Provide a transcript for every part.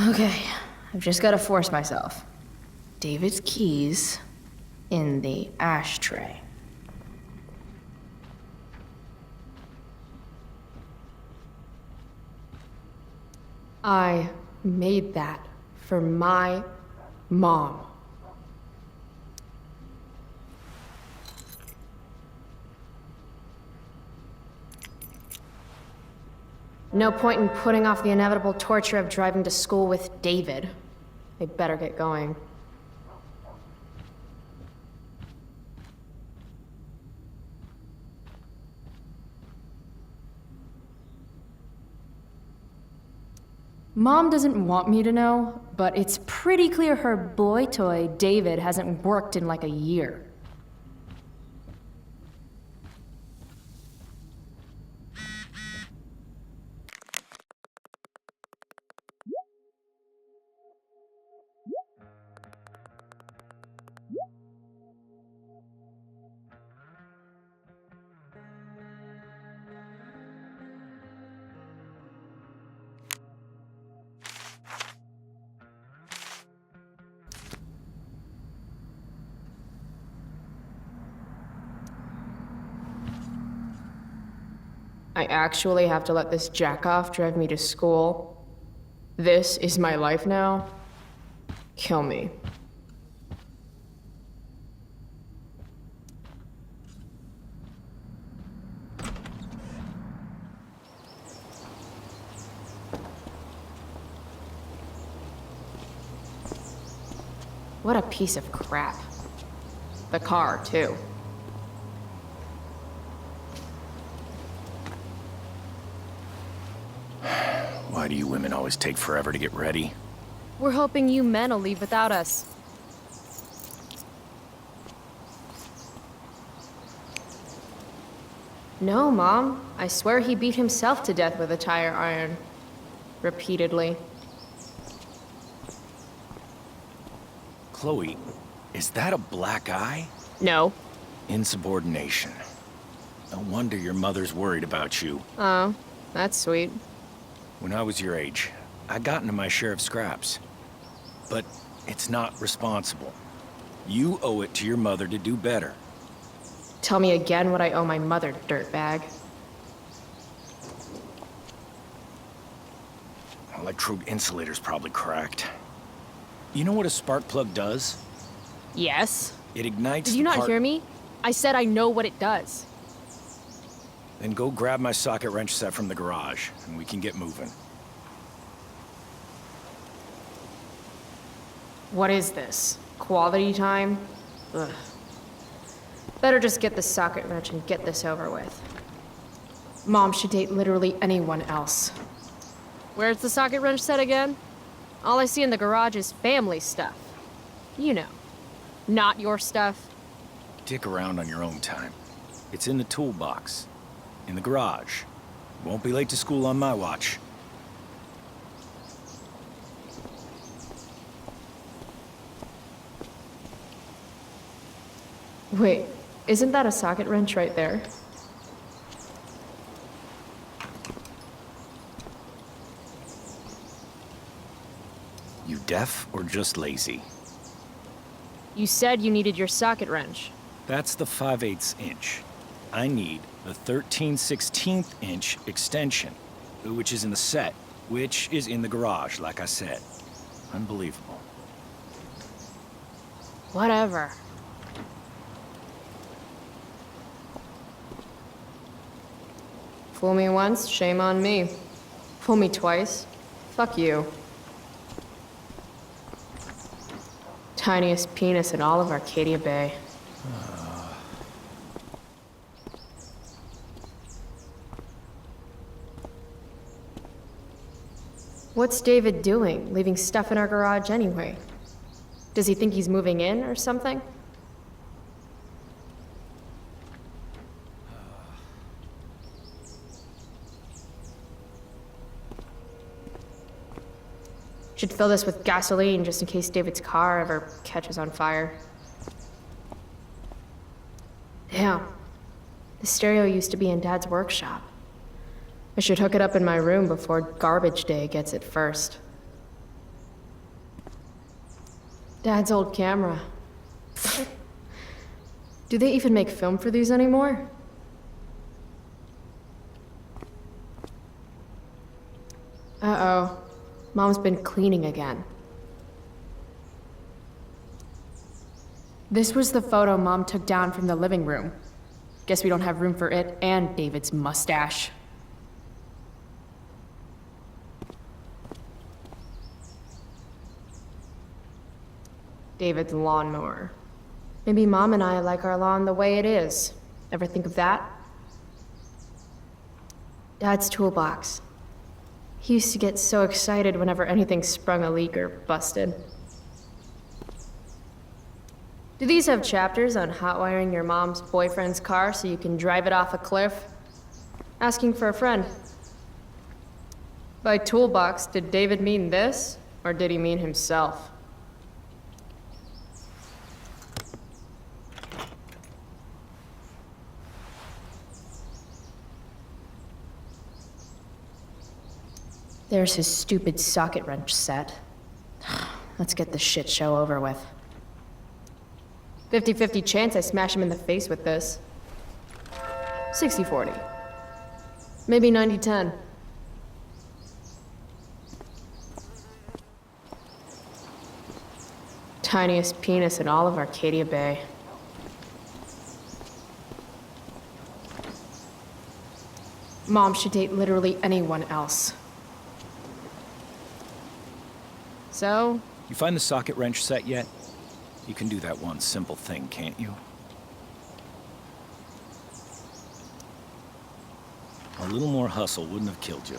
Okay, I've just gotta force myself. David's keys in the ashtray. I made that for my mom. No point in putting off the inevitable torture of driving to school with David. I better get going. Mom doesn't want me to know, but it's pretty clear her boy toy, David, hasn't worked in like a year. I actually have to let this jackoff drive me to school? This is my life now? Kill me. What a piece of crap. The car, too. Why do you women always take forever to get ready? We're hoping you men will leave without us. No, Mom. I swear he beat himself to death with a tire iron. Repeatedly. Chloe, is that a black eye? No. Insubordination. No wonder your mother's worried about you. Oh, that's sweet. When I was your age, I got into my share of scraps. But it's not responsible. You owe it to your mother to do better. Tell me again what I owe my mother, dirtbag. Electrode insulator's probably cracked. You know what a spark plug does? Yes? It ignites Did you the not part- hear me? I said I know what it does. Then go grab my socket wrench set from the garage, and we can get moving. What is this? Quality time? Ugh. Better just get the socket wrench and get this over with. Mom should date literally anyone else. Where's the socket wrench set again? All I see in the garage is family stuff. You know, not your stuff. Dick around on your own time. It's in the toolbox. In the garage. Won't be late to school on my watch. Wait, isn't that a socket wrench right there? You deaf or just lazy? You said you needed your socket wrench. That's the 5/8 inch. I need the 13/16 inch extension, which is in the set, which is in the garage, like I said. Unbelievable. Whatever. Fool me once, shame on me. Fool me twice, fuck you. Tiniest penis in all of Arcadia Bay. What's David doing, leaving stuff in our garage anyway? Does he think he's moving in or something? Should fill this with gasoline just in case David's car ever catches on fire. Damn. The stereo used to be in Dad's workshop. I should hook it up in my room before garbage day gets it first. Dad's old camera. Do they even make film for these anymore? Uh-oh. Mom's been cleaning again. This was the photo Mom took down from the living room. Guess we don't have room for it and David's mustache. David's lawnmower. Maybe Mom and I like our lawn the way it is. Ever think of that? Dad's toolbox. He used to get so excited whenever anything sprung a leak or busted. Do these have chapters on hotwiring your mom's boyfriend's car so you can drive it off a cliff? Asking for a friend. By toolbox, did David mean this, or did he mean himself? There's his stupid socket wrench set. Let's get this shit show over with. 50-50 chance I smash him in the face with this. 60-40. Maybe 90-10. Tiniest penis in all of Arcadia Bay. Mom should date literally anyone else. So? You find the socket wrench set yet? You can do that one simple thing, can't you? A little more hustle wouldn't have killed you.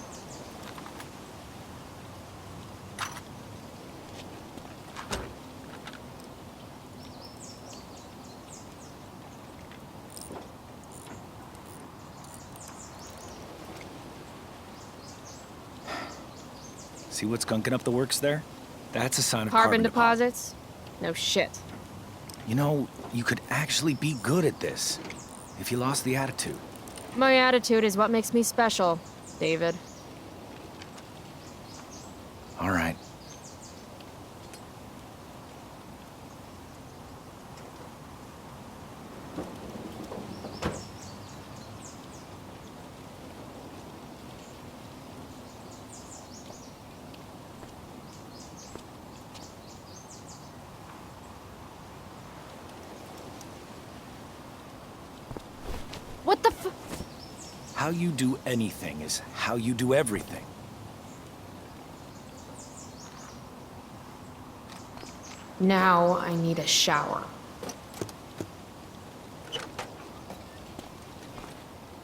See what's gunking up the works there? That's a sign of Carbon deposits? No shit. You know, you could actually be good at this if you lost the attitude. My attitude is what makes me special, David. All right. What the f- How you do anything is how you do everything. Now I need a shower.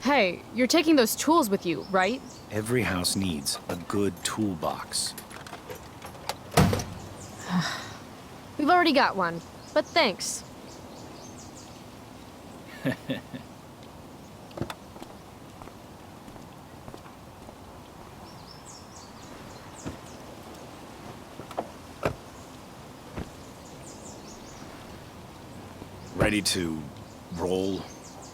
Hey, you're taking those tools with you, right? Every house needs a good toolbox. We've already got one, but thanks. Ready to roll?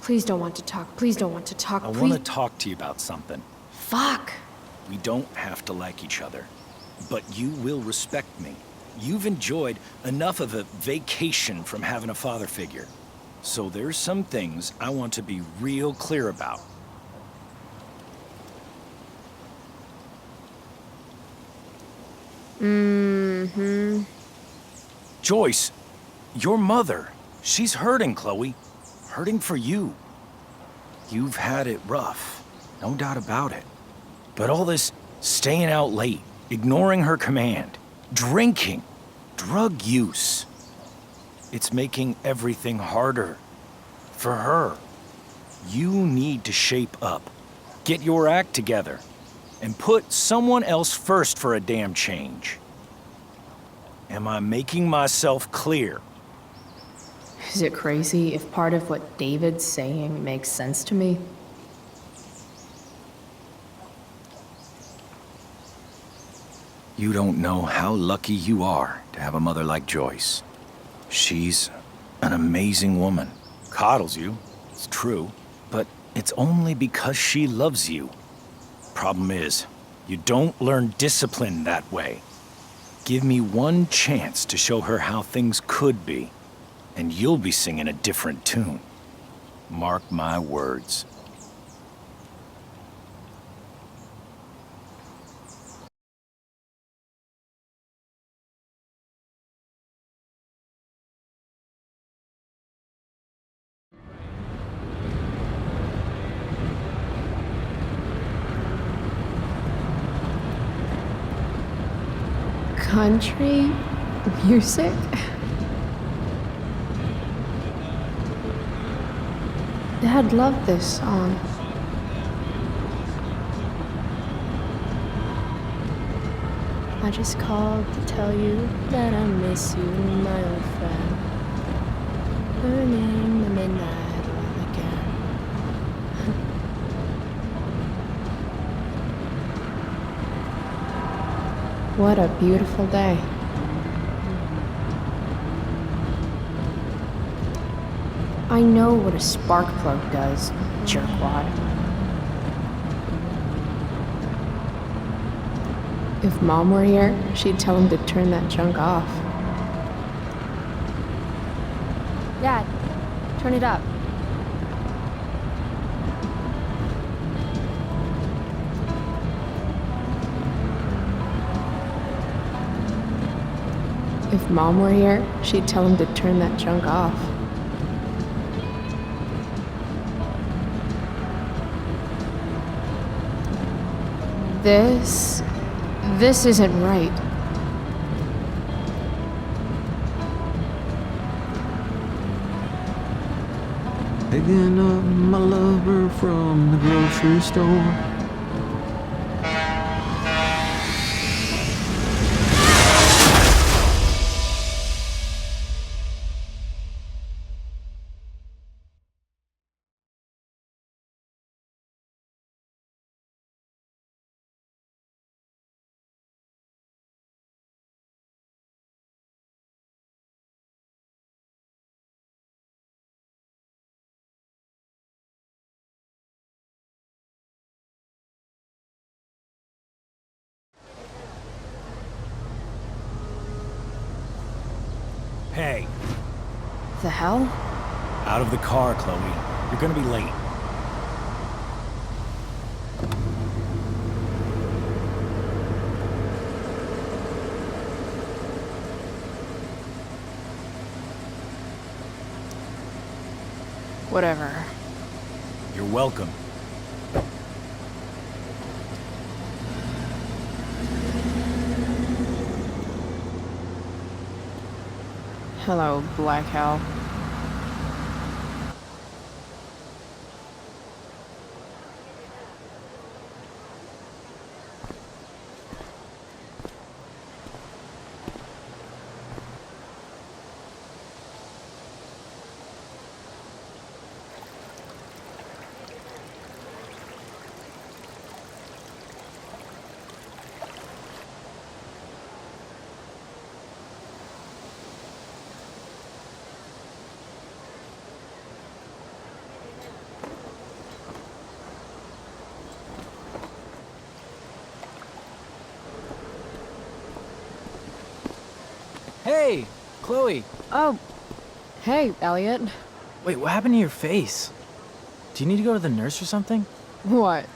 Please don't want to talk. Please don't want to talk. I Please. want to talk to you about something. Fuck. We don't have to like each other, but you will respect me. You've enjoyed enough of a vacation from having a father figure. So there's some things I want to be real clear about. Mm-hmm. Joyce, your mother, she's hurting, Chloe. Hurting for you. You've had it rough, no doubt about it. But all this staying out late, ignoring her command, drinking, drug use, it's making everything harder for her. You need to shape up, get your act together, and put someone else first for a damn change. Am I making myself clear? Is it crazy if part of what David's saying makes sense to me? You don't know how lucky you are to have a mother like Joyce. She's an amazing woman. Coddles you, it's true, but it's only because she loves you. Problem is, you don't learn discipline that way. Give me one chance to show her how things could be, and you'll be singing a different tune. Mark my words. Country music? Dad loved this song. I just called to tell you that I miss you, my old friend. Burning the midnight oil again. What a beautiful day. I know what a spark plug does, jerkwad. If Mom were here, she'd tell him to turn that junk off. Dad, turn it up. If Mom were here, she'd tell him to turn that junk off. This isn't right. Picking up my lover from the grocery store. Hey, The hell? out of the car, Chloe. You're gonna be late. Whatever. You're welcome. Hello, Black Hell. Hey, Chloe. Oh, hey, Elliot. Wait, what happened to your face? Do you need to go to the nurse or something? What?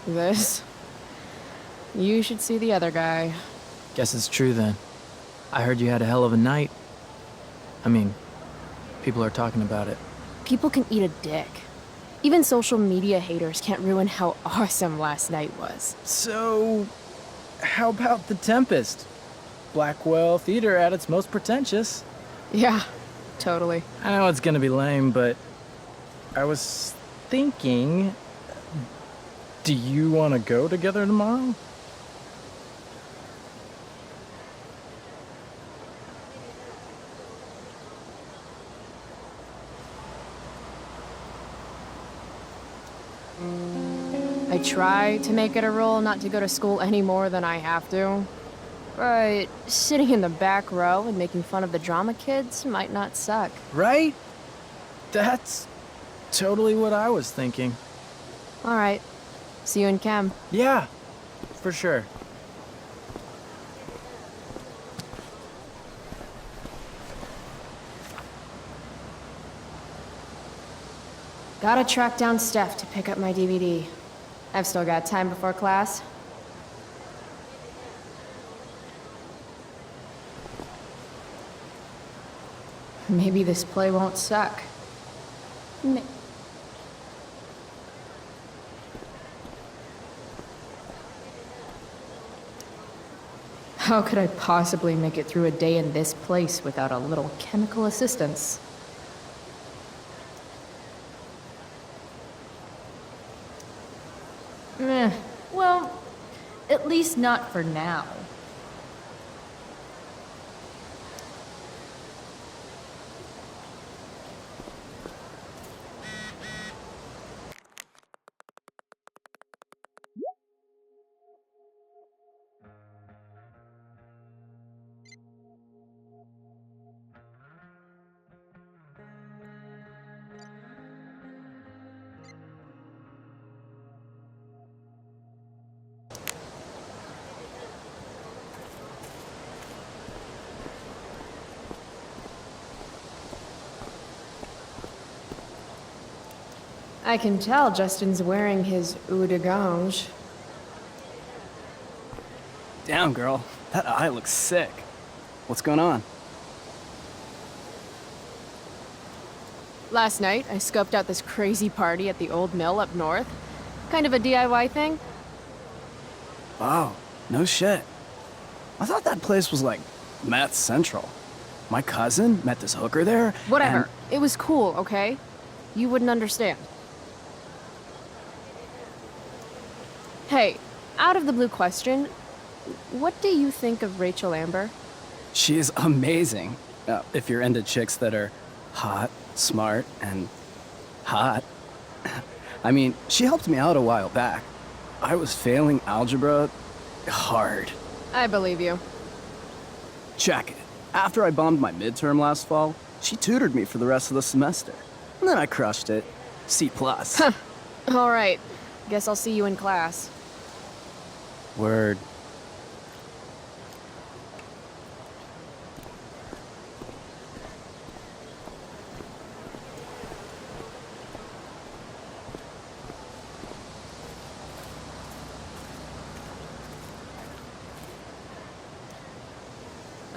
This? You should see the other guy. Guess it's true then. I heard you had a hell of a night. I mean, people are talking about it. People can eat a dick. Even social media haters can't ruin how awesome last night was. So, how about The Tempest? Blackwell Theater at its most pretentious. Yeah, totally. I know it's gonna be lame, but I was thinking, do you want to go together tomorrow? I try to make it a rule not to go to school any more than I have to. But sitting in the back row and making fun of the drama kids might not suck. Right? That's totally what I was thinking. All right. See you in chem. Yeah, for sure. Gotta track down Steph to pick up my DVD. I've still got time before class. Maybe this play won't suck. How could I possibly make it through a day in this place without a little chemical assistance? Meh. Well, at least not for now. I can tell Justin's wearing his eau de gange. Damn, girl. That eye looks sick. What's going on? Last night, I scoped out this crazy party at the old mill up north. Kind of a DIY thing. Wow, no shit. I thought that place was like meth central. My cousin met this hooker there. Whatever. and- It was cool, okay? You wouldn't understand. Hey, out of the blue question, what do you think of Rachel Amber? She is amazing. If you're into chicks that are hot, smart, and hot. I mean, she helped me out a while back. I was failing algebra hard. I believe you. Check it. After I bombed my midterm last fall, she tutored me for the rest of the semester. And then I crushed it. C+. All right. Guess I'll see you in class. Word.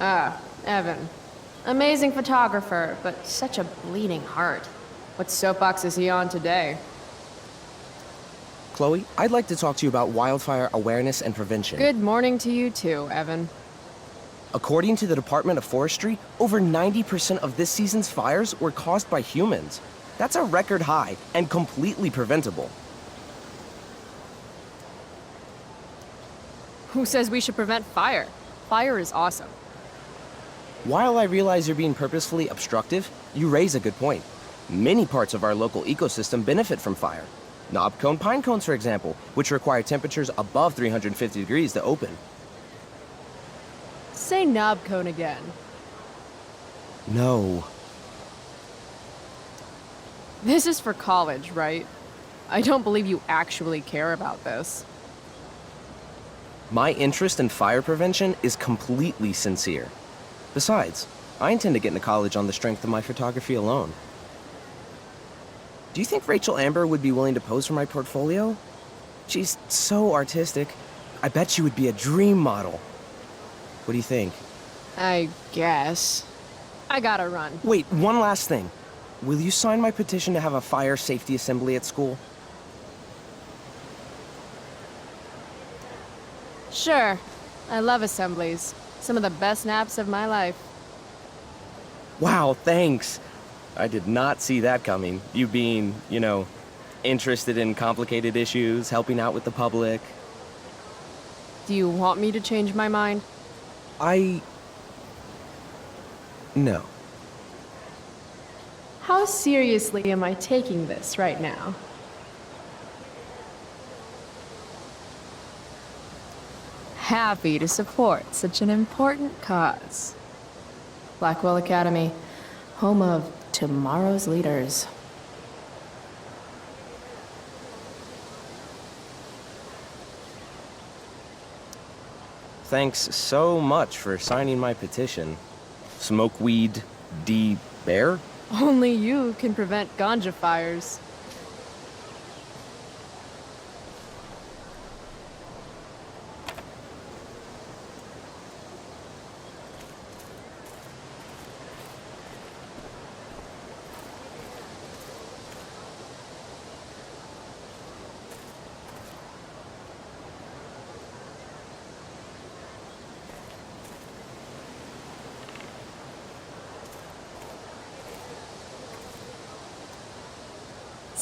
Ah, Evan. Amazing photographer, but such a bleeding heart. What soapbox is he on today? Chloe, I'd like to talk to you about wildfire awareness and prevention. Good morning to you too, Evan. According to the Department of Forestry, over 90% of this season's fires were caused by humans. That's a record high and completely preventable. Who says we should prevent fire? Fire is awesome. While I realize you're being purposefully obstructive, you raise a good point. Many parts of our local ecosystem benefit from fire. Knob cone pine cones, for example, which require temperatures above 350 degrees to open. Say knob cone again. No. This is for college, right? I don't believe you actually care about this. My interest in fire prevention is completely sincere. Besides, I intend to get into college on the strength of my photography alone. Do you think Rachel Amber would be willing to pose for my portfolio? She's so artistic. I bet she would be a dream model. What do you think? I guess. I gotta run. Wait, one last thing. Will you sign my petition to have a fire safety assembly at school? Sure. I love assemblies. Some of the best naps of my life. Wow, thanks. I did not see that coming. You being, interested in complicated issues, helping out with the public. Do you want me to change my mind? No. How seriously am I taking this right now? Happy to support such an important cause. Blackwell Academy, home of tomorrow's leaders. Thanks so much for signing my petition. Smokeweed D. Bear? Only you can prevent ganja fires.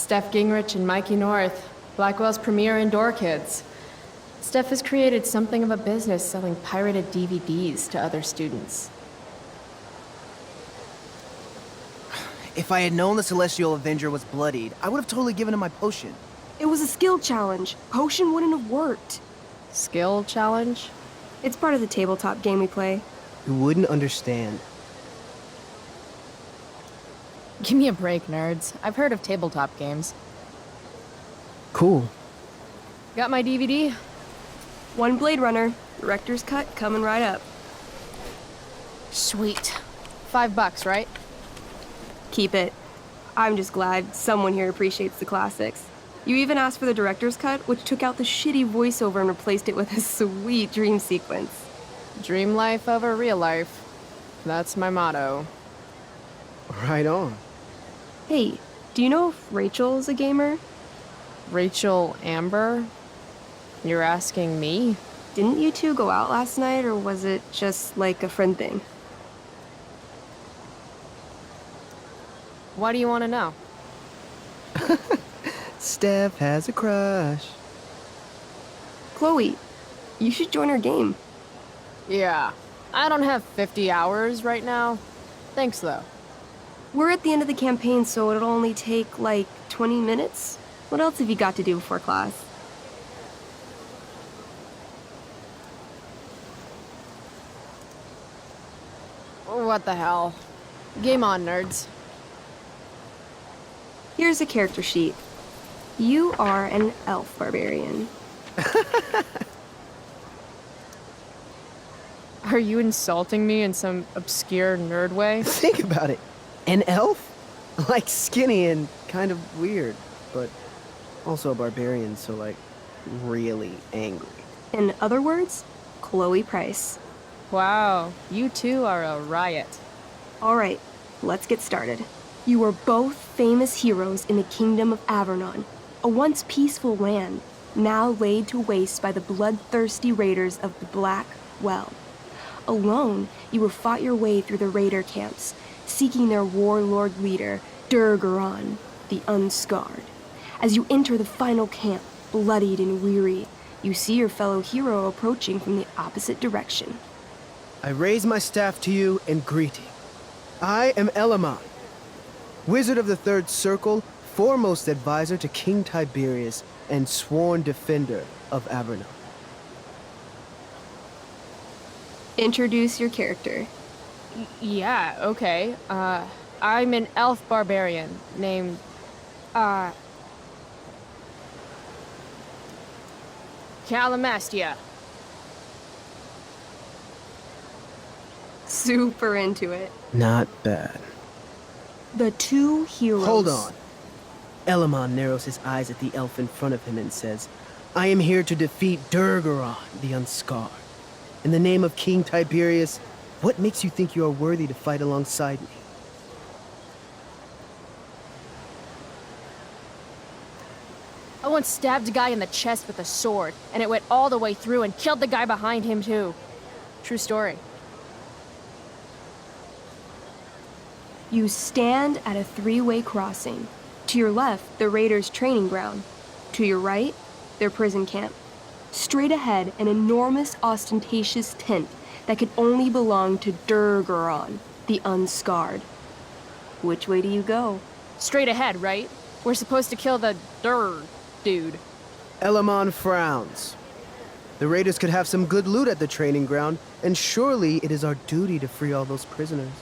Steph Gingrich and Mikey North, Blackwell's premier indoor kids. Steph has created something of a business selling pirated DVDs to other students. If I had known the Celestial Avenger was bloodied, I would have totally given him my potion. It was a skill challenge. Potion wouldn't have worked. Skill challenge? It's part of the tabletop game we play. You wouldn't understand. Give me a break, nerds. I've heard of tabletop games. Cool. Got my DVD? One Blade Runner, director's cut coming right up. Sweet. $5, right? Keep it. I'm just glad someone here appreciates the classics. You even asked for the director's cut, which took out the shitty voiceover and replaced it with a sweet dream sequence. Dream life over real life. That's my motto. Right on. Hey, do you know if Rachel's a gamer? Rachel Amber? You're asking me? Didn't you two go out last night, or was it just like a friend thing? Why do you want to know? Steph has a crush. Chloe, you should join our game. Yeah. I don't have 50 hours right now. Thanks, though. We're at the end of the campaign, so it'll only take like 20 minutes. What else have you got to do before class? What the hell? Game on, nerds. Here's a character sheet. You are an elf barbarian. Are you insulting me in some obscure nerd way? Think about it. An elf? Like skinny and kind of weird, but also a barbarian, so like really angry. In other words, Chloe Price. Wow, you two are a riot. All right, let's get started. You are both famous heroes in the Kingdom of Avernon, a once peaceful land, now laid to waste by the bloodthirsty raiders of the Black Well. Alone, you have fought your way through the raider camps, seeking their warlord leader, Durgaron, the Unscarred. As you enter the final camp, bloodied and weary, you see your fellow hero approaching from the opposite direction. I raise my staff to you in greeting. I am Elamon, Wizard of the Third Circle, foremost advisor to King Tiberius, and sworn defender of Avernon. Introduce your character. Yeah, okay. I'm an elf barbarian named, Calamastia. Super into it. Not bad. The two heroes. Hold on. Elamon narrows his eyes at the elf in front of him and says, I am here to defeat Durgaron, the Unscarred. In the name of King Tiberius, what makes you think you are worthy to fight alongside me? I once stabbed a guy in the chest with a sword, and it went all the way through and killed the guy behind him, too. True story. You stand at a three-way crossing. To your left, the raiders' training ground. To your right, their prison camp. Straight ahead, an enormous, ostentatious tent that could only belong to Durgaron, the Unscarred. Which way do you go? Straight ahead, right? We're supposed to kill the dude. Elamon frowns. The raiders could have some good loot at the training ground, and surely it is our duty to free all those prisoners.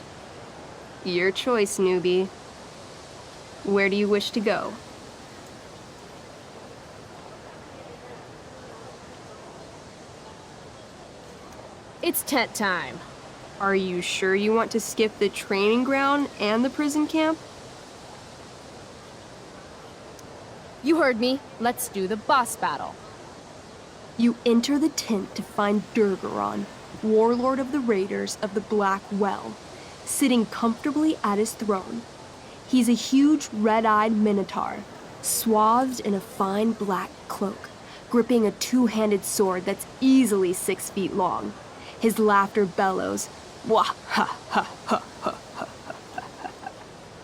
Your choice, newbie. Where do you wish to go? It's tent time. Are you sure you want to skip the training ground and the prison camp? You heard me. Let's do the boss battle. You enter the tent to find Durgaron, warlord of the raiders of the Black Well, sitting comfortably at his throne. He's a huge red-eyed minotaur, swathed in a fine black cloak, gripping a two-handed sword that's easily 6 feet long. His laughter bellows, "Wah ha ha ha ha ha ha ha.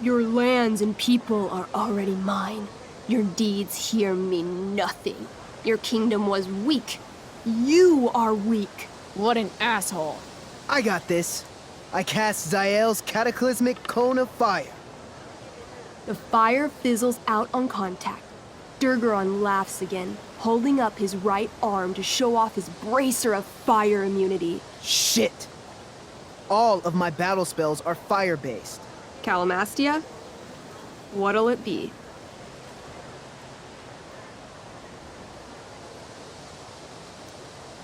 Your lands and people are already mine. Your deeds here mean nothing. Your kingdom was weak. You are weak. What an asshole. I got this. I cast Zael's cataclysmic cone of fire. The fire fizzles out on contact. Durgaron laughs again, holding up his right arm to show off his bracer of fire immunity. Shit! All of my battle spells are fire-based. Calamastia? What'll it be?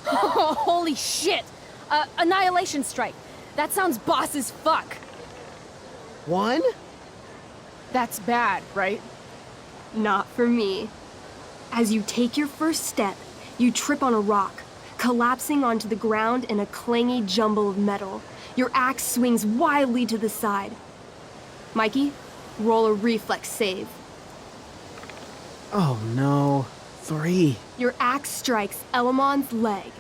Holy shit! Annihilation Strike. That sounds boss as fuck. One? That's bad, right? Not for me. As you take your first step, you trip on a rock, collapsing onto the ground in a clangy jumble of metal. Your axe swings wildly to the side. Mikey, roll a reflex save. Oh no. 3. Your axe strikes Elamon's leg.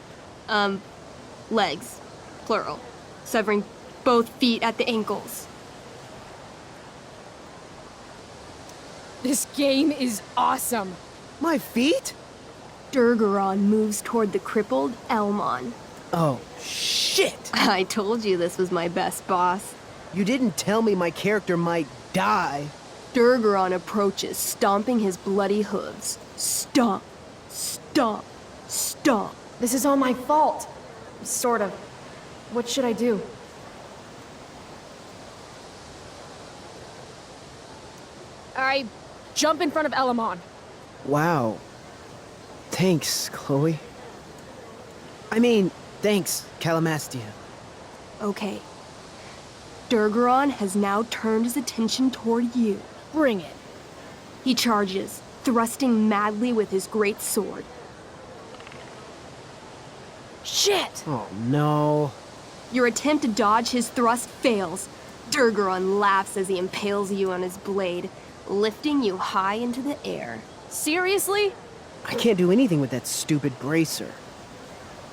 Legs. Plural. Severing both feet at the ankles. This game is awesome. My feet? Durgaron moves toward the crippled Elmon. Oh, shit! I told you this was my best boss. You didn't tell me my character might die. Durgaron approaches, stomping his bloody hooves. Stomp, stomp, stomp. This is all my fault. Sort of. What should I do? I jump in front of Elamon. Wow. Thanks, Chloe. I mean, thanks, Calamastia. Okay. Durgaron has now turned his attention toward you. Bring it. He charges, thrusting madly with his great sword. Shit! Oh no. Your attempt to dodge his thrust fails. Durgaron laughs as he impales you on his blade, lifting you high into the air. Seriously? I can't do anything with that stupid bracer.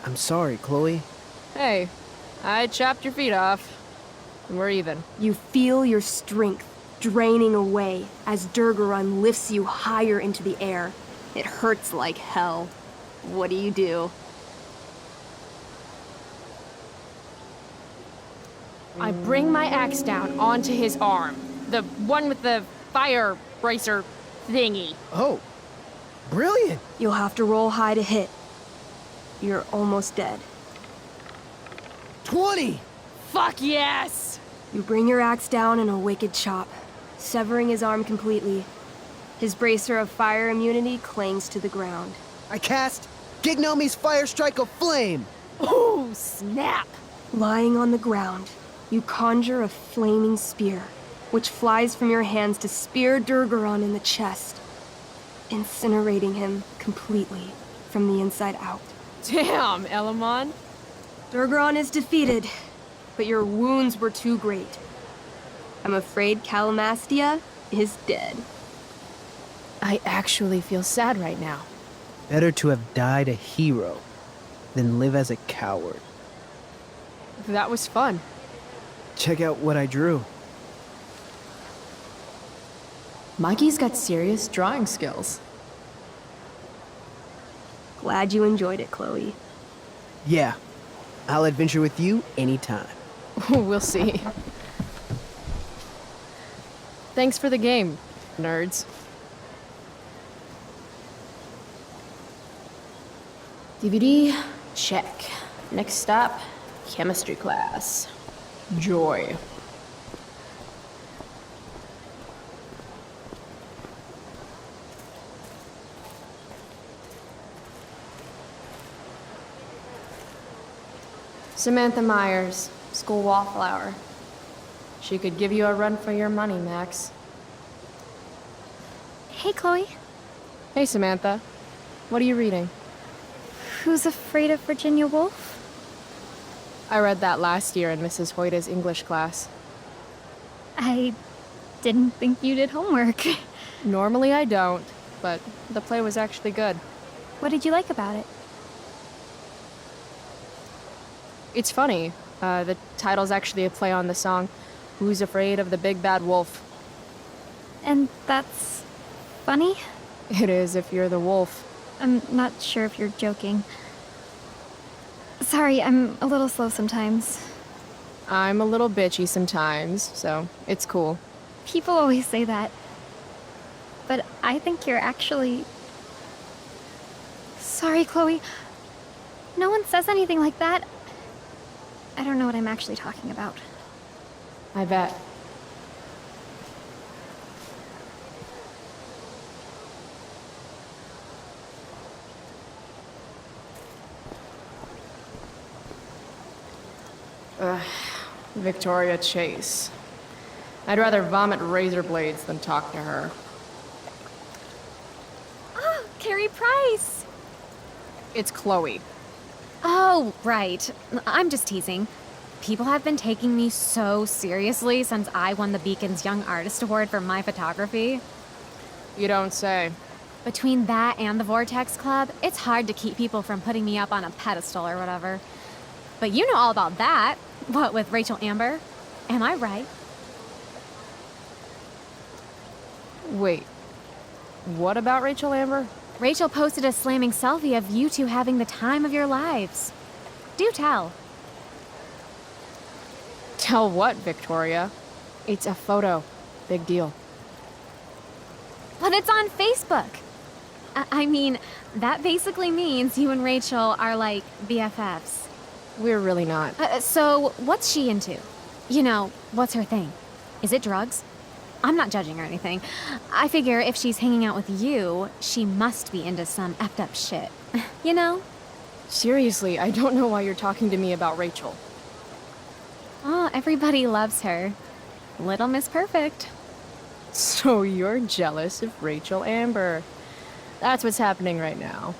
I'm sorry, Chloe. Hey, I chopped your feet off. We're even. You feel your strength draining away as Durgaron lifts you higher into the air. It hurts like hell. What do? I bring my axe down onto his arm. The one with the fire bracer thingy. Oh, brilliant! You'll have to roll high to hit. You're almost dead. 20! Fuck yes! You bring your axe down in a wicked chop, severing his arm completely. His bracer of fire immunity clings to the ground. I cast Gignomi's Fire Strike of Flame! Oh, snap! Lying on the ground, you conjure a flaming spear, which flies from your hands to spear Durgaron in the chest, incinerating him completely from the inside out. Damn, Elamon. Durgaron is defeated, but your wounds were too great. I'm afraid Calamastia is dead. I actually feel sad right now. Better to have died a hero than live as a coward. That was fun. Check out what I drew. Mikey's got serious drawing skills. Glad you enjoyed it, Chloe. Yeah, I'll adventure with you anytime. We'll see. Thanks for the game, nerds. DVD, check. Next stop, chemistry class. Joy. Samantha Myers, school wallflower. She could give you a run for your money, Max. Hey, Chloe. Hey, Samantha. What are you reading? Who's Afraid of Virginia Woolf? I read that last year in Mrs. Hoyta's English class. I didn't think you did homework. Normally I don't, but the play was actually good. What did you like about it? It's funny. The title's actually a play on the song, Who's Afraid of the Big Bad Wolf? And that's funny? It is if you're the wolf. I'm not sure if you're joking. Sorry, I'm a little slow sometimes. I'm a little bitchy sometimes, so it's cool. People always say that. But I think you're actually... Sorry, Chloe. No one says anything like that. I don't know what I'm actually talking about. I bet. Ugh, Victoria Chase. I'd rather vomit razor blades than talk to her. Oh, Carrie Price! It's Chloe. Oh, right. I'm just teasing. People have been taking me so seriously since I won the Beacon's Young Artist Award for my photography. You don't say. Between that and the Vortex Club, it's hard to keep people from putting me up on a pedestal or whatever. But you know all about that. What with Rachel Amber? Am I right? Wait. What about Rachel Amber? Rachel posted a slamming selfie of you two having the time of your lives. Do tell. Tell what, Victoria? It's a photo. Big deal. But it's on Facebook. I mean, that basically means you and Rachel are like BFFs. We're really not. So, what's she into? You know, what's her thing? Is it drugs? I'm not judging or anything. I figure if she's hanging out with you, she must be into some effed up shit. You know? Seriously, I don't know why you're talking to me about Rachel. Oh, everybody loves her. Little Miss Perfect. So you're jealous of Rachel Amber. That's what's happening right now.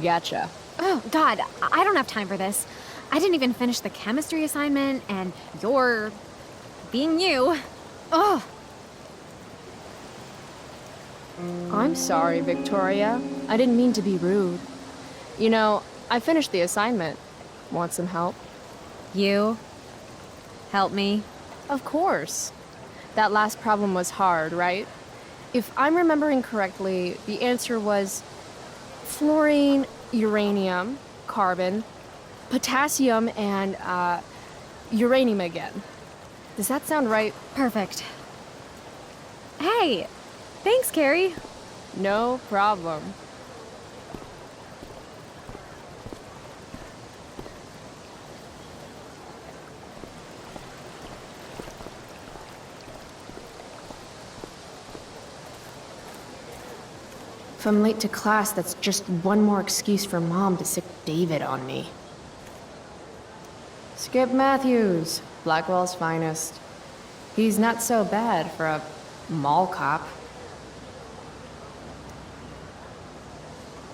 Gotcha. Oh, God, I don't have time for this. I didn't even finish the chemistry assignment, and you're being you. Oh. I'm sorry, Victoria. I didn't mean to be rude. You know, I finished the assignment. Want some help? You? Help me? Of course. That last problem was hard, right? If I'm remembering correctly, the answer was fluorine, uranium, carbon, potassium, and uranium again. Does that sound right? Perfect. Hey, thanks, Carrie. No problem. If I'm late to class, that's just one more excuse for Mom to sick David on me. Skip Matthews, Blackwell's finest. He's not so bad for a mall cop.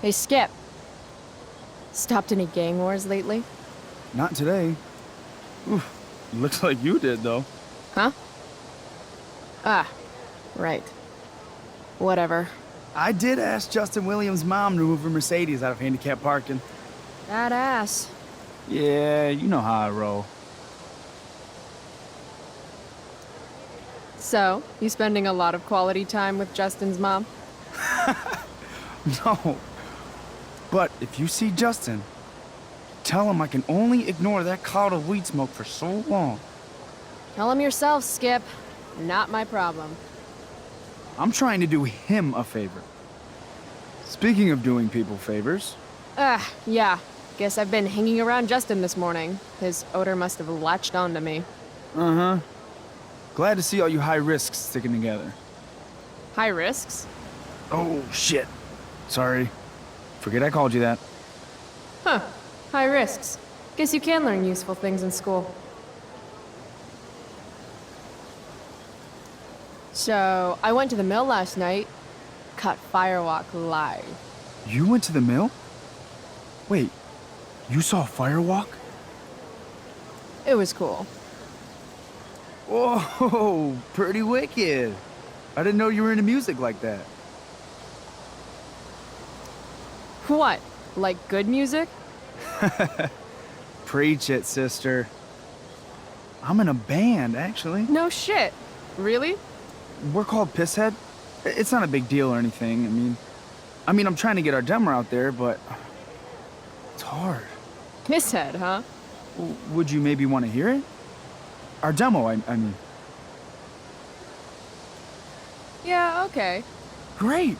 Hey, Skip. Stopped any gang wars lately? Not today. Oof, looks like you did, though. Huh? Ah, right. Whatever. I did ask Justin Williams' mom to move her Mercedes out of handicap parking. That ass. Yeah, you know how I roll. So, you spending a lot of quality time with Justin's mom? No. But if you see Justin, tell him I can only ignore that cloud of weed smoke for so long. Tell him yourself, Skip. Not my problem. I'm trying to do him a favor. Speaking of doing people favors... Yeah. Guess I've been hanging around Justin this morning. His odor must have latched onto me. Uh-huh. Glad to see all you high risks sticking together. High risks? Oh, shit. Sorry. Forget I called you that. Huh. High risks. Guess you can learn useful things in school. So, I went to the mill last night. Caught Firewalk live. You went to the mill? Wait, you saw Firewalk? It was cool. Whoa, pretty wicked. I didn't know you were into music like that. What? Like good music? Preach it, sister. I'm in a band, actually. No shit. Really? We're called Pisshead. It's not a big deal or anything. I mean, I mean, I'm trying to get our demo out there, but it's hard. Pisshead, huh? Would you maybe want to hear it? Our demo, I mean. Yeah, okay. Great.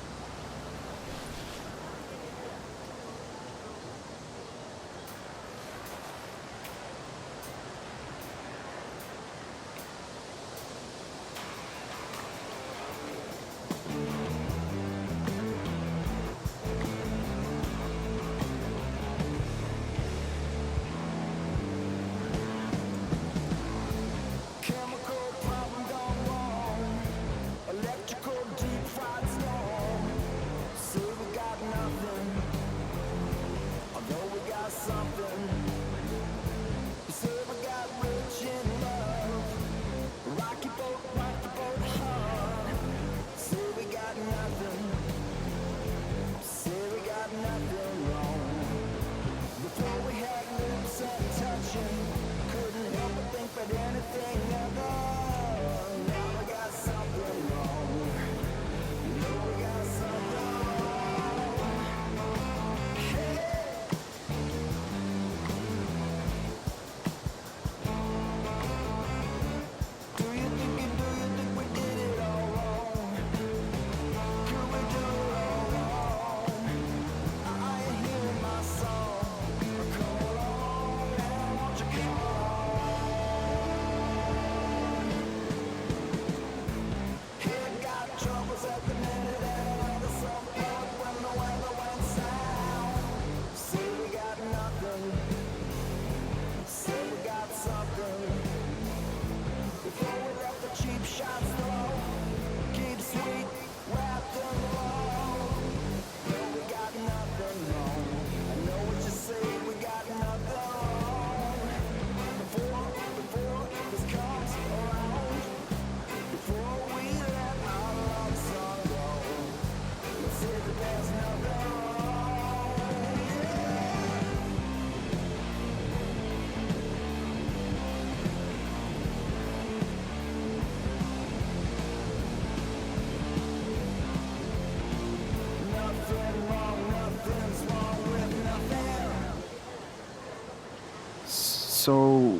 So,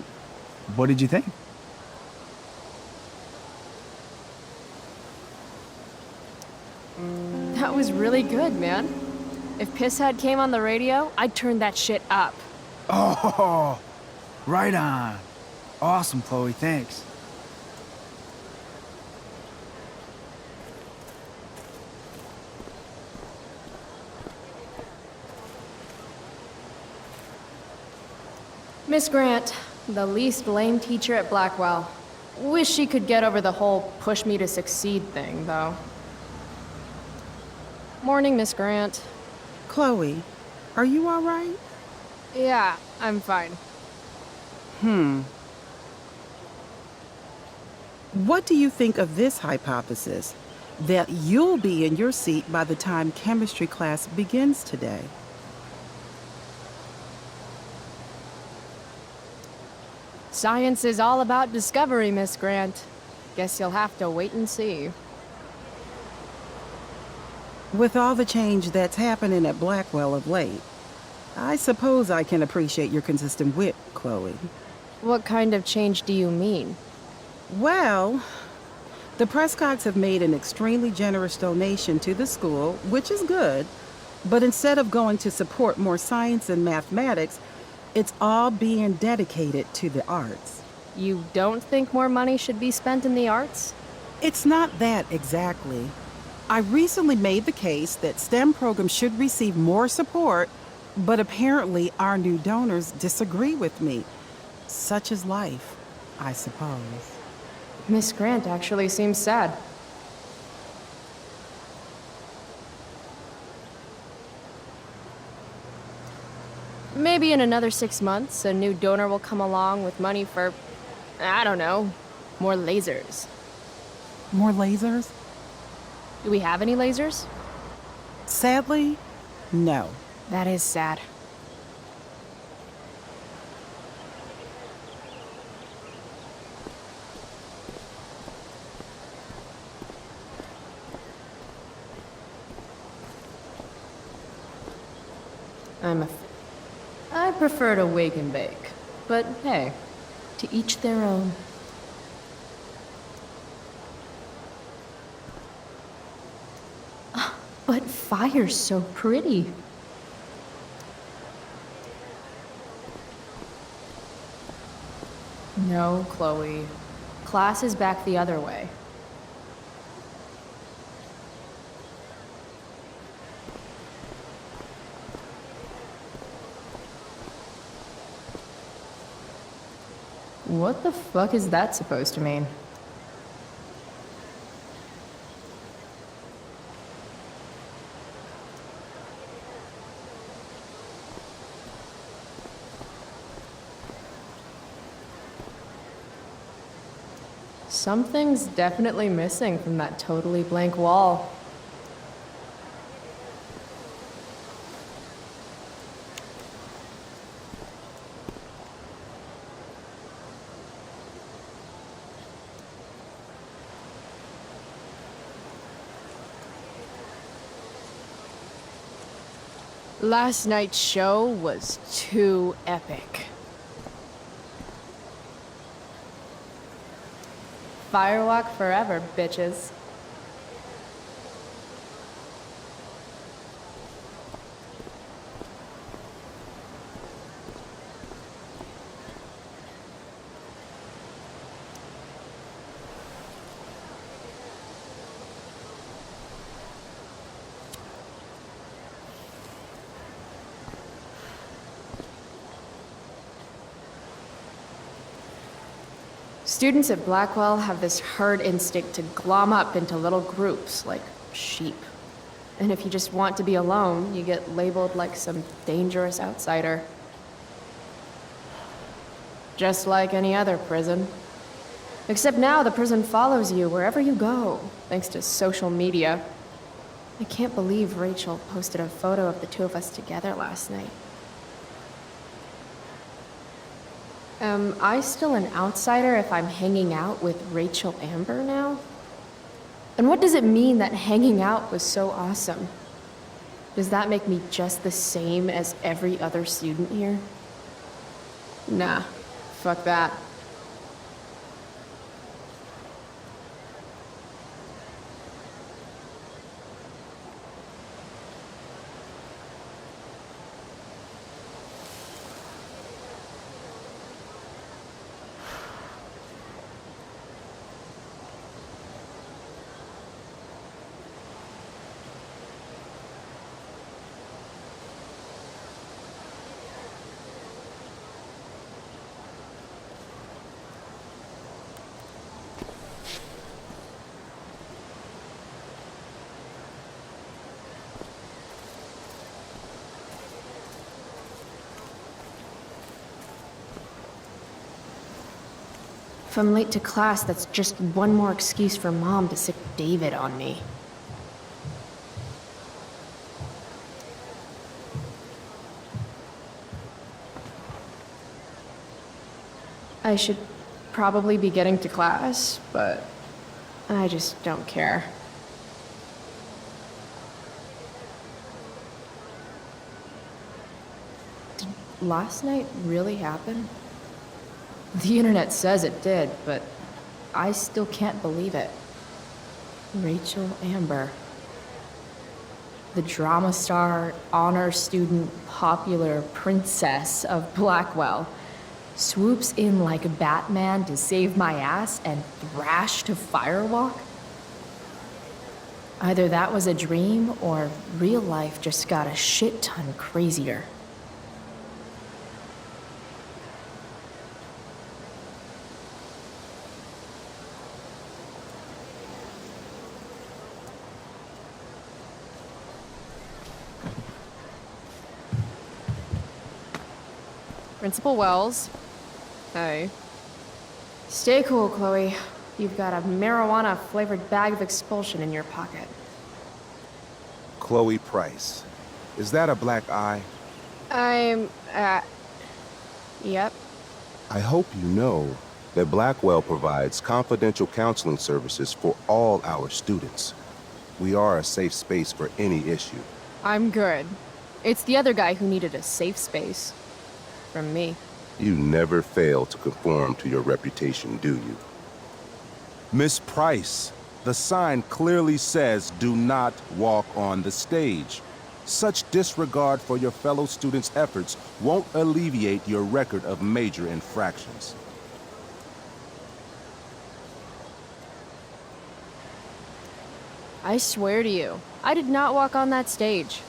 what did you think? That was really good, man. If Pisshead came on the radio, I'd turn that shit up. Oh, right on. Awesome, Chloe, thanks. Miss Grant, the least lame teacher at Blackwell. Wish she could get over the whole push me to succeed thing, though. Morning, Miss Grant. Chloe, are you all right? Yeah, I'm fine. What do you think of this hypothesis? That you'll be in your seat by the time chemistry class begins today. Science is all about discovery, Miss Grant. Guess you'll have to wait and see. With all the change that's happening at Blackwell of late, I suppose I can appreciate your consistent wit, Chloe. What kind of change do you mean? Well, the Prescotts have made an extremely generous donation to the school, which is good, but instead of going to support more science and mathematics, it's all being dedicated to the arts. You don't think more money should be spent in the arts? It's not that exactly. I recently made the case that STEM programs should receive more support, but apparently our new donors disagree with me. Such is life, I suppose. Miss Grant actually seems sad. Maybe in another 6 months, a new donor will come along with money for, I don't know, more lasers. More lasers? Do we have any lasers? Sadly, no. That is sad. I prefer to wake and bake. But hey, to each their own. But fire's so pretty. No, Chloe. Class is back the other way. What the fuck is that supposed to mean? Something's definitely missing from that totally blank wall. Last night's show was too epic. Firewalk forever, bitches. Students at Blackwell have this herd instinct to glom up into little groups, like sheep. And if you just want to be alone, you get labeled like some dangerous outsider. Just like any other prison. Except now the prison follows you wherever you go, thanks to social media. I can't believe Rachel posted a photo of the two of us together last night. Am I still an outsider if I'm hanging out with Rachel Amber now? And what does it mean that hanging out was so awesome? Does that make me just the same as every other student here? Nah, fuck that. If I'm late to class, that's just one more excuse for Mom to sick David on me. I should probably be getting to class, but I just don't care. Did last night really happen? The internet says it did, but I still can't believe it. Rachel Amber. The drama star, honor student, popular princess of Blackwell swoops in like Batman to save my ass and thrash to Firewalk? Either that was a dream or real life just got a shit ton crazier. Principal Wells. Hey. Stay cool, Chloe. You've got a marijuana-flavored bag of expulsion in your pocket. Chloe Price. Is that a black eye? Yep. I hope you know that Blackwell provides confidential counseling services for all our students. We are a safe space for any issue. I'm good. It's the other guy who needed a safe space. From me. You never fail to conform to your reputation, do you? Miss Price, the sign clearly says do not walk on the stage. Such disregard for your fellow students' efforts won't alleviate your record of major infractions. I swear to you, I did not walk on that stage.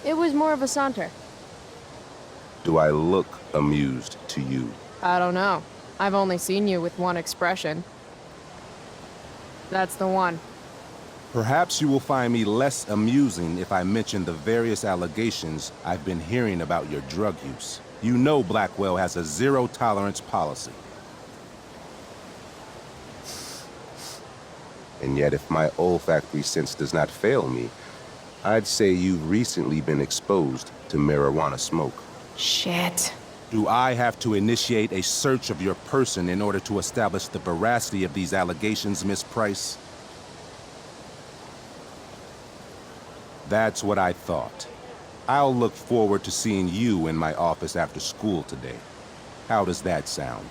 It was more of a saunter. Do I look amused to you? I don't know. I've only seen you with one expression. That's the one. Perhaps you will find me less amusing if I mention the various allegations I've been hearing about your drug use. You know Blackwell has a zero-tolerance policy. And yet if my olfactory sense does not fail me, I'd say you've recently been exposed to marijuana smoke. Shit. Do I have to initiate a search of your person in order to establish the veracity of these allegations, Miss Price? That's what I thought. I'll look forward to seeing you in my office after school today. How does that sound?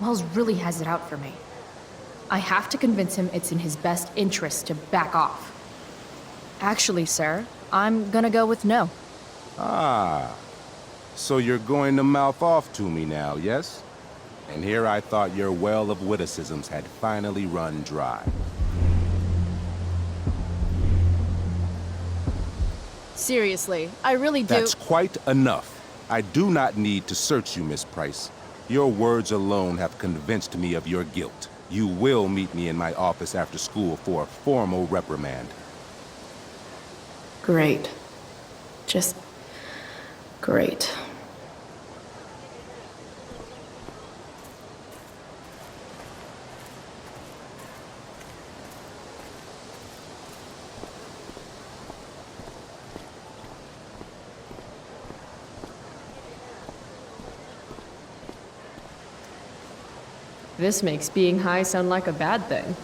Wells really has it out for me. I have to convince him it's in his best interest to back off. Actually, sir, I'm gonna go with no. Ah, so you're going to mouth off to me now, yes? And here I thought your well of witticisms had finally run dry. Seriously, I really do. That's quite enough. I do not need to search you, Miss Price. Your words alone have convinced me of your guilt. You will meet me in my office after school for a formal reprimand. Great. Just great. This makes being high sound like a bad thing.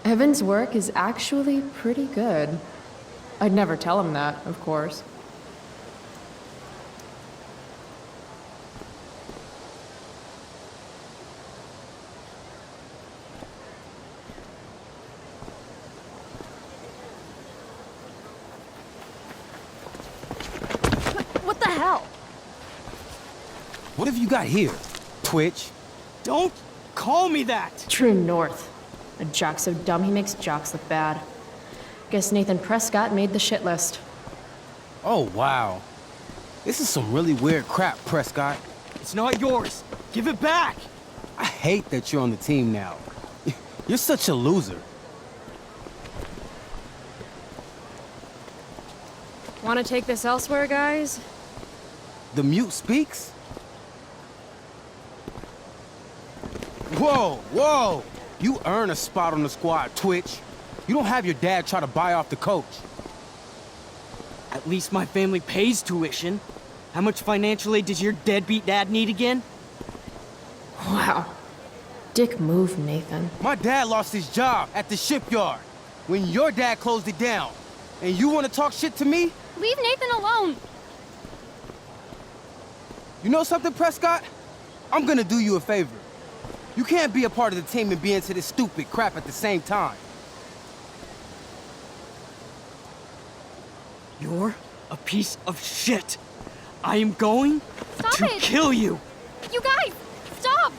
Evan's work is actually pretty good. I'd never tell him that, of course. What the hell? What have you got here? Twitch? Don't call me that! True north. A jock so dumb he makes jocks look bad. Guess Nathan Prescott made the shit list. Oh, wow. This is some really weird crap, Prescott. It's not yours! Give it back! I hate that you're on the team now. You're such a loser. Want to take this elsewhere, guys? The mute speaks? Whoa, whoa! You earn a spot on the squad, Twitch. You don't have your dad try to buy off the coach. At least my family pays tuition. How much financial aid does your deadbeat dad need again? Wow. Dick move, Nathan. My dad lost his job at the shipyard when your dad closed it down. And you want to talk shit to me? Leave Nathan alone! You know something, Prescott? I'm gonna do you a favor. You can't be a part of the team and be into this stupid crap at the same time. You're a piece of shit. I am going Stop to it! kill you. You guys, stop!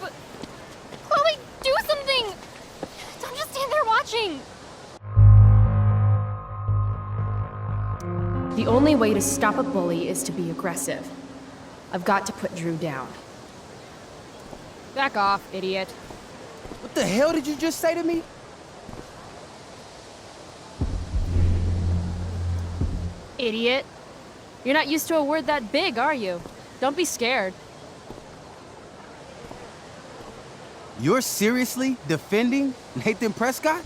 Chloe, do something! Don't just stand there watching! The only way to stop a bully is to be aggressive. I've got to put Drew down. Back off, idiot. What the hell did you just say to me? Idiot. You're not used to a word that big, are you? Don't be scared. You're seriously defending Nathan Prescott?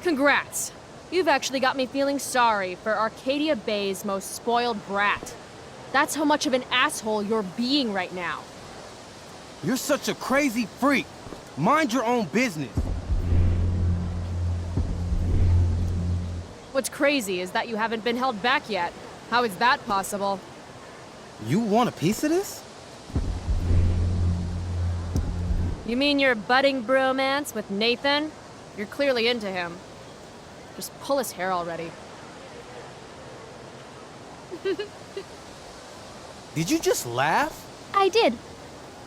Congrats. You've actually got me feeling sorry for Arcadia Bay's most spoiled brat. That's how much of an asshole you're being right now. You're such a crazy freak. Mind your own business. What's crazy is that you haven't been held back yet. How is that possible? You want a piece of this? You mean your budding bromance with Nathan? You're clearly into him. Just pull his hair already. Did you just laugh? I did.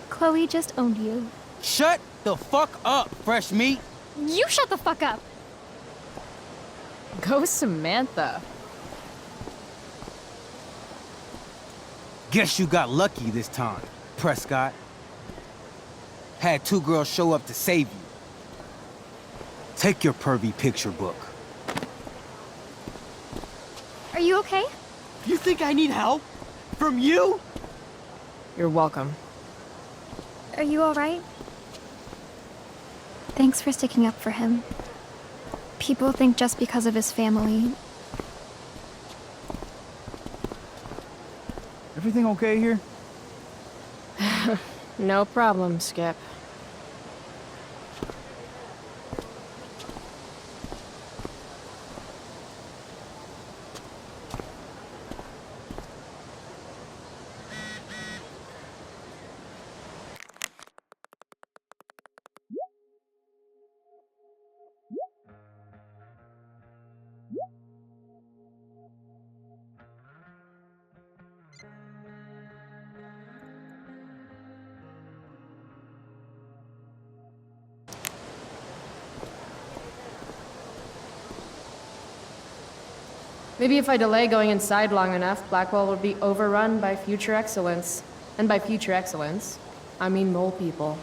Chloe just owned you. Shut the fuck up, fresh meat. You shut the fuck up. Go Samantha. Guess you got lucky this time, Prescott. Had 2 girls show up to save you. Take your pervy picture book. Are you okay? You think I need help? From you? You're welcome. Are you alright? Thanks for sticking up for him. People think just because of his family. Everything okay here? No problem, Skip. Maybe if I delay going inside long enough, Blackwell will be overrun by future excellence. And by future excellence, I mean mole people.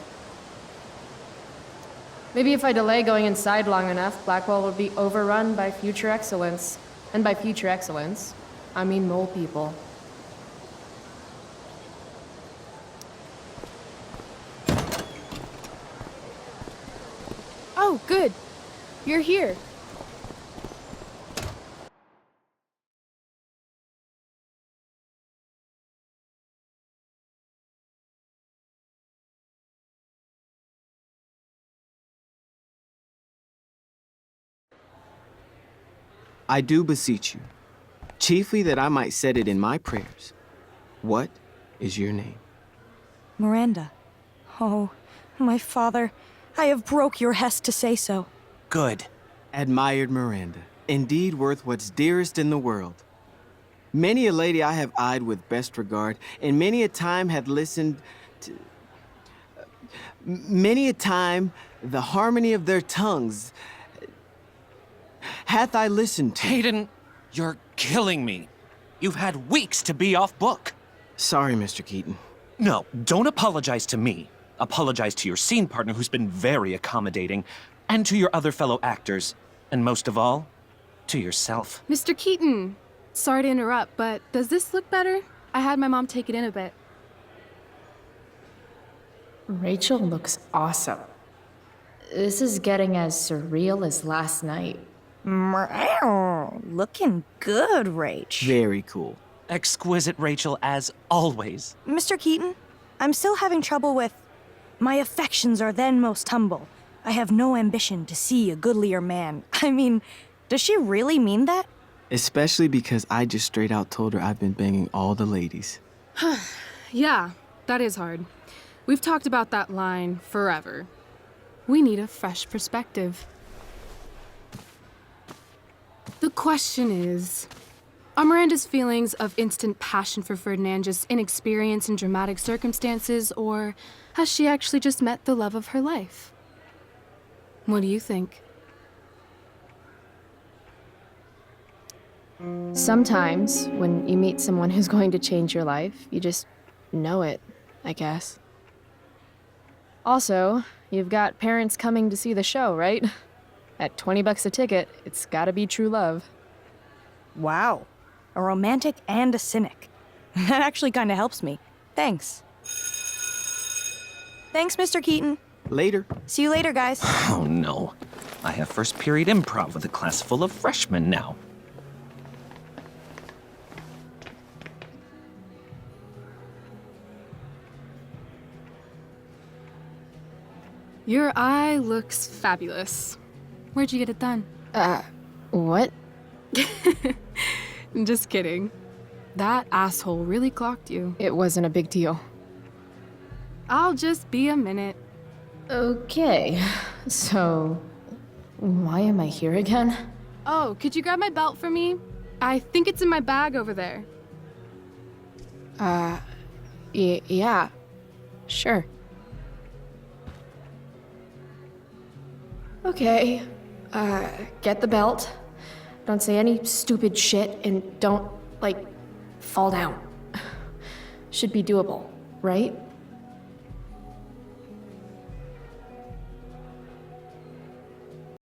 Maybe if I delay going inside long enough, Blackwell will be overrun by future excellence. And by future excellence, I mean mole people. Oh, good. You're here. I do beseech you, chiefly that I might set it in my prayers. What is your name? Miranda. Oh, my father, I have broke your hest to say so. Good. Admired Miranda, indeed worth what's dearest in the world. Many a lady I have eyed with best regard, and many a time had listened to... Many a time the harmony of their tongues hath I listened to. Hayden, you're killing me. You've had weeks to be off book. Sorry, Mr. Keaton. No, don't apologize to me. Apologize to your scene partner who's been very accommodating, and to your other fellow actors, and most of all, to yourself. Mr. Keaton, sorry to interrupt, but does this look better? I had my mom take it in a bit. Rachel looks awesome. This is getting as surreal as last night. Looking good, Rach. Very cool. Exquisite Rachel, as always. Mr. Keaton, I'm still having trouble with... My affections are then most humble. I have no ambition to see a goodlier man. I mean, does she really mean that? Especially because I just straight out told her I've been banging all the ladies. Yeah, that is hard. We've talked about that line forever. We need a fresh perspective. The question is, are Miranda's feelings of instant passion for Ferdinand just inexperience in dramatic circumstances, or has she actually just met the love of her life? What do you think? Sometimes, when you meet someone who's going to change your life, you just know it, I guess. Also, you've got parents coming to see the show, right? At $20 a ticket, it's gotta be true love. Wow. A romantic and a cynic. That actually kind of helps me. Thanks. Thanks, Mr. Keaton. Later. See you later, guys. Oh no. I have first period improv with a class full of freshmen now. Your eye looks fabulous. Where'd you get it done? What? Just kidding. That asshole really clocked you. It wasn't a big deal. I'll just be a minute. Okay, so why am I here again? Oh, could you grab my belt for me? I think it's in my bag over there. Yeah. Sure. Okay, get the belt. Don't say any stupid shit and don't, like, fall down. Should be doable, right?